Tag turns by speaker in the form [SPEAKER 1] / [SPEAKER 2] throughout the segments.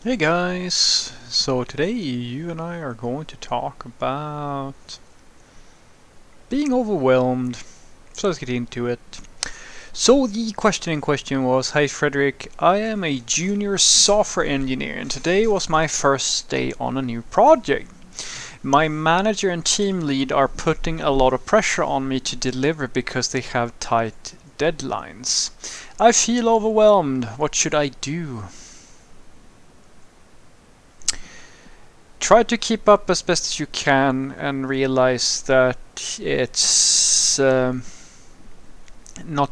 [SPEAKER 1] Hey guys, so today you and I are going to talk about being overwhelmed. So let's get into it. So the question in question was, "Hi Frederick, I am a junior software engineer and today was my first day on a new project. My manager and team lead are putting a lot of pressure on me to deliver because they have tight deadlines. I feel overwhelmed. What should I do?" Try to keep up as best as you can and realize that it's not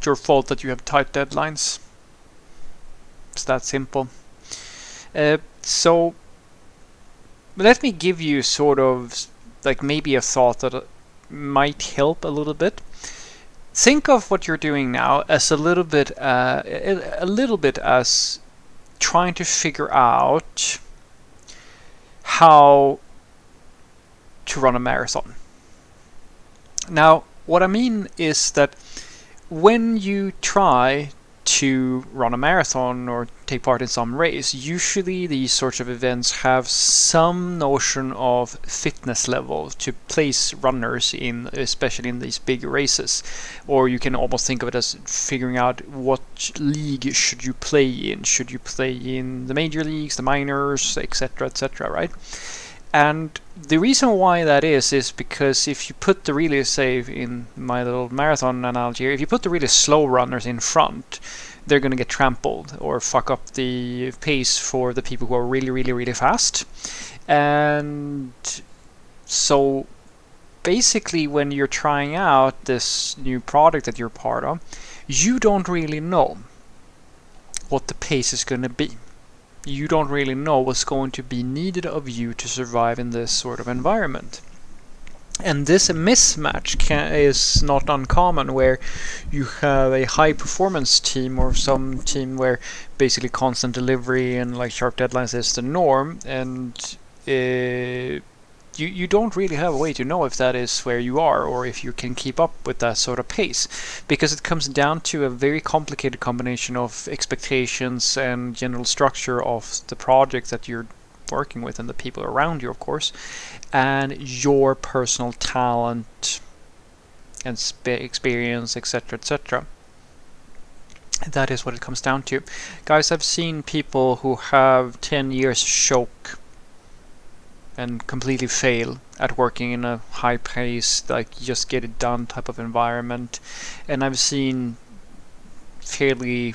[SPEAKER 1] your fault that you have tight deadlines. It's that simple. So let me give you sort of like maybe a thought that might help a little bit. Think of what you're doing now as a little bit as trying to figure out how to run a marathon. Now, what I mean is that when you try to run a marathon or take part in some race, usually these sorts of events have some notion of fitness level to place runners in, especially in these big races. Or you can almost think of it as figuring out what league should you play in. Should you play in the major leagues, the minors, etc., right? And the reason why that is because if you put the really, say, in my little marathon analogy here, if you put the really slow runners in front, they're going to get trampled or fuck up the pace for the people who are really, really, really fast. And so basically, when you're trying out this new product that you're part of, you don't really know what the pace is going to be. You don't really know what's going to be needed of you to survive in this sort of environment. And this mismatch is not uncommon, where you have a high performance team or some team where basically constant delivery and like sharp deadlines is the norm, and you don't really have a way to know if that is where you are or if you can keep up with that sort of pace, because it comes down to a very complicated combination of expectations and general structure of the project that you're working with and the people around you, of course, and your personal talent and experience, etc. That is what it comes down to. Guys, I've seen people who have 10 years choke and completely fail at working in a high pace, like just get it done type of environment. And I've seen fairly,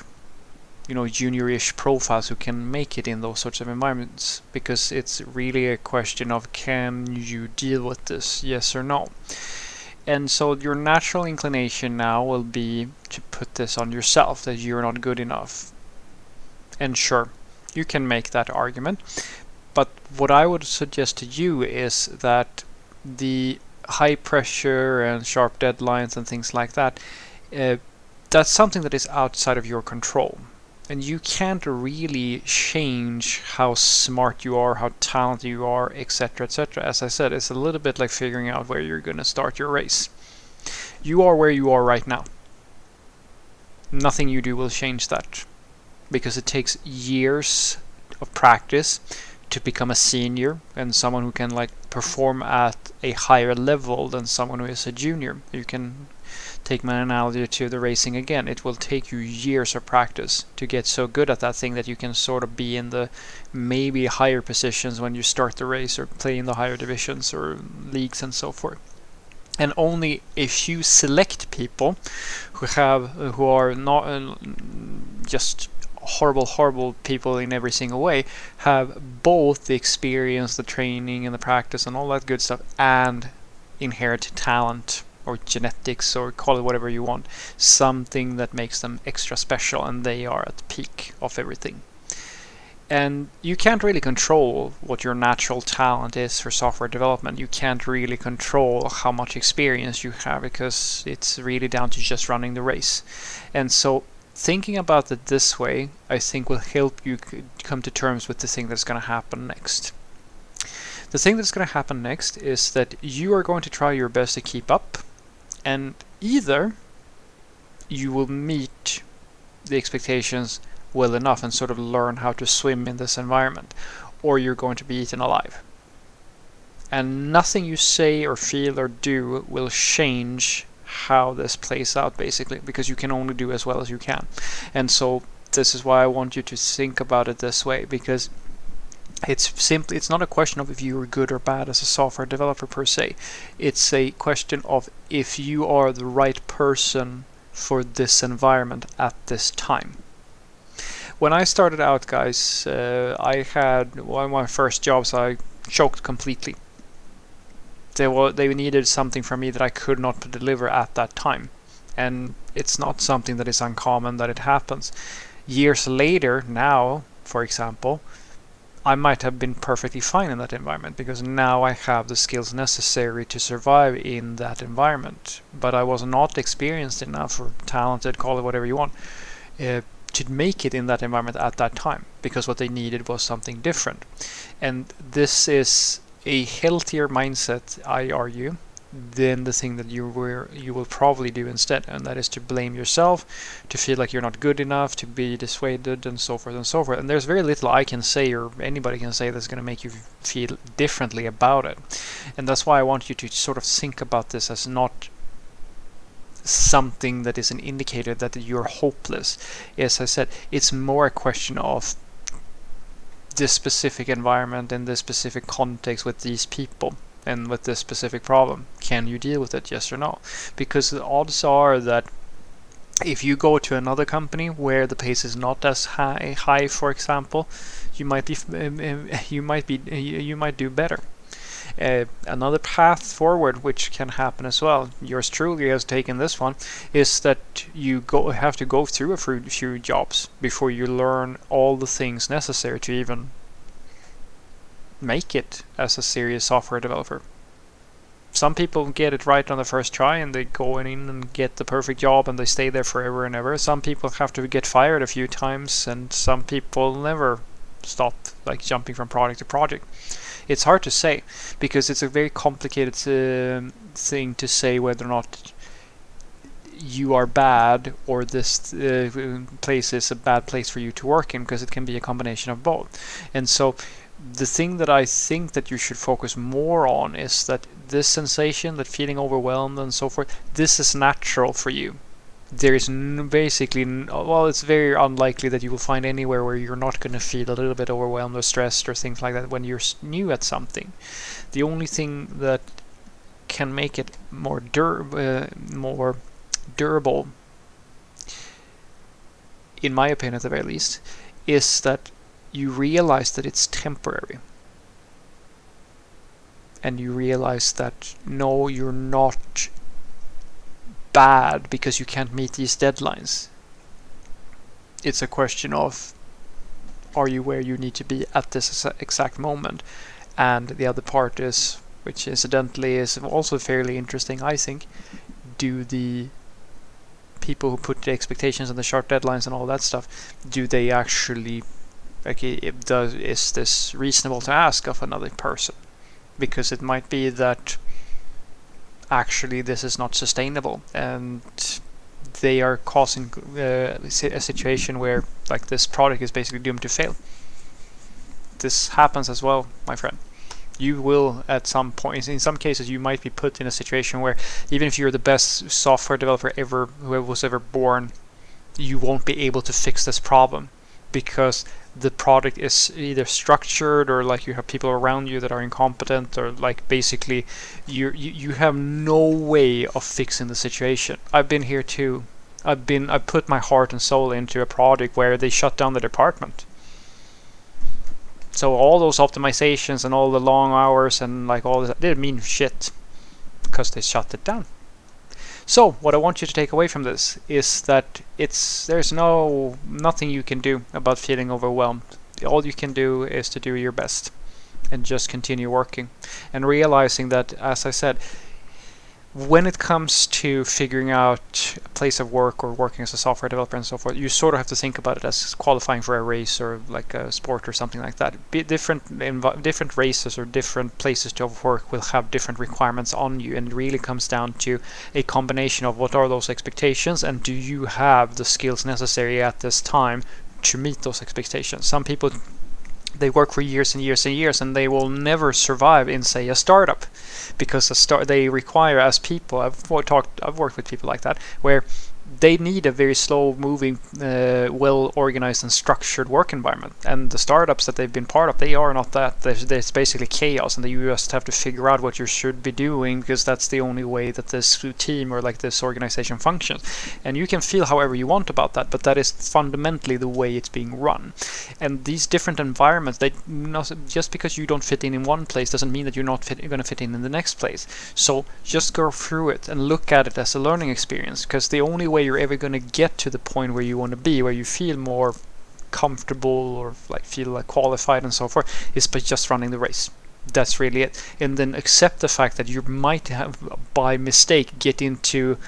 [SPEAKER 1] juniorish profiles who can make it in those sorts of environments, because it's really a question of, can you deal with this, yes or no? And so your natural inclination now will be to put this on yourself, that you're not good enough. And sure, you can make that argument. But what I would suggest to you is that the high pressure and sharp deadlines and things like that, that's something that is outside of your control. And you can't really change how smart you are, how talented you are, etc. As I said, it's a little bit like figuring out where you're going to start your race. You are where you are right now. Nothing you do will change that, because it takes years of practice to become a senior and someone who can like perform at a higher level than someone who is a junior. You can take my analogy to the racing again. It will take you years of practice to get so good at that thing that you can sort of be in the maybe higher positions when you start the race or play in the higher divisions or leagues and so forth. And only a few select people who are not just horrible people in every single way have both the experience, the training, and the practice, and all that good stuff, and inherited talent or genetics, or call it whatever you want, something that makes them extra special, and they are at the peak of everything. And you can't really control what your natural talent is for software development. You can't really control how much experience you have, because it's really down to just running the race. And so thinking about it this way, I think, will help you come to terms with the thing that's going to happen next. The thing that's going to happen next is that you are going to try your best to keep up, and either you will meet the expectations well enough and sort of learn how to swim in this environment, or you're going to be eaten alive. And nothing you say or feel or do will change how this plays out, basically, because you can only do as well as you can. And so this is why I want you to think about it this way, because it's not a question of if you are good or bad as a software developer per se. It's a question of if you are the right person for this environment at this time. When I started out, guys, I had one of my first jobs. I choked completely. They needed something from me that I could not deliver at that time, and it's not something that is uncommon that it happens. Years later, now, for example, I might have been perfectly fine in that environment because now I have the skills necessary to survive in that environment. But I was not experienced enough or talented, call it whatever you want, to make it in that environment at that time, because what they needed was something different. And this is a healthier mindset, I argue, than the thing that you will probably do instead, and that is to blame yourself, to feel like you're not good enough, to be dissuaded, and so forth and so forth. And there's very little I can say or anybody can say that's going to make you feel differently about it. And that's why I want you to sort of think about this as not something that is an indicator that you're hopeless. As I said, it's more a question of this specific environment and this specific context with these people and with this specific problem. Can you deal with it, yes or no? Because the odds are that if you go to another company where the pace is not as high, for example, you might do better. Another path forward, which can happen as well, yours truly has taken this one, is that you have to go through a few jobs before you learn all the things necessary to even make it as a serious software developer. Some people get it right on the first try and they go in and get the perfect job and they stay there forever and ever. Some people have to get fired a few times, and some people never stop, like jumping from project to project. It's hard to say because it's a very complicated thing to say whether or not you are bad or this place is a bad place for you to work in, because it can be a combination of both. And so the thing that I think that you should focus more on is that this sensation, that feeling overwhelmed and so forth, this is natural for you. There is basically, well, it's very unlikely that you will find anywhere where you're not going to feel a little bit overwhelmed or stressed or things like that when you're new at something. The only thing that can make it more durable, in my opinion at the very least, is that you realize that it's temporary. And you realize that no, you're not bad because you can't meet these deadlines. It's a question of, are you where you need to be at this exact moment? And the other part is, which incidentally is also fairly interesting, I think, do the people who put the expectations and the short deadlines and all that stuff, do they actually, is this reasonable to ask of another person? Because it might be that actually this is not sustainable and they are causing a situation where like this product is basically doomed to fail. This happens as well, my friend. You will at some point, in some cases you might be put in a situation where even if you're the best software developer ever who was ever born, you won't be able to fix this problem because the product is either structured or like you have people around you that are incompetent, or like basically you have no way of fixing the situation. I've been here too. I put my heart and soul into a project where they shut down the department. So all those optimizations and all the long hours and like all that didn't mean shit because they shut it down. So what I want you to take away from this is that there's nothing you can do about feeling overwhelmed. All you can do is to do your best and just continue working and realizing that, as I said, when it comes to figuring out a place of work or working as a software developer and so forth, you sort of have to think about it as qualifying for a race or like a sport or something like that. Different races or different places to work will have different requirements on you, and it really comes down to a combination of what are those expectations and do you have the skills necessary at this time to meet those expectations. Some people, they work for years and years and years, and they will never survive in, say, a startup, because they require, as people, I've worked with people like that, where they need a very slow-moving, well-organized and structured work environment. And the startups that they've been part of, they are not that. There's basically chaos, and you just have to figure out what you should be doing, because that's the only way that this team or like this organization functions. And you can feel however you want about that, but that is fundamentally the way it's being run. And these different environments, just because you don't fit in one place doesn't mean that you're not going to fit in the next place. So just go through it and look at it as a learning experience, because the only way you're ever going to get to the point where you want to be, where you feel more comfortable or like feel like qualified and so forth, is by just running the race. That's really it. And then accept the fact that you might have by mistake get into,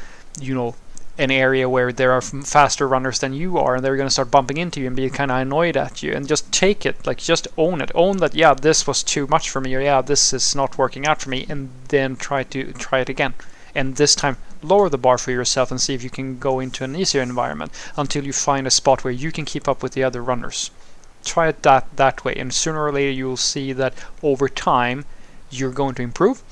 [SPEAKER 1] an area where there are faster runners than you are, and they're going to start bumping into you and be kind of annoyed at you, and just take it, like just own it. Own that, yeah, this was too much for me, or yeah, this is not working out for me, and then try it again. And this time lower the bar for yourself and see if you can go into an easier environment until you find a spot where you can keep up with the other runners. Try it that way, and sooner or later you'll see that over time you're going to improve,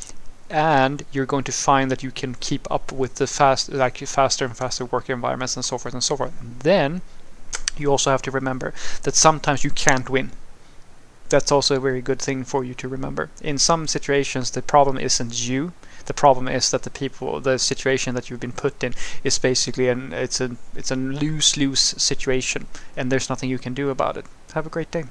[SPEAKER 1] and you're going to find that you can keep up with the faster and faster work environments and so forth and so forth. And then you also have to remember that sometimes you can't win. That's also a very good thing for you to remember. In some situations, the problem isn't you. The problem is that the situation that you've been put in is basically it's a lose-lose situation, and there's nothing you can do about it. Have a great day.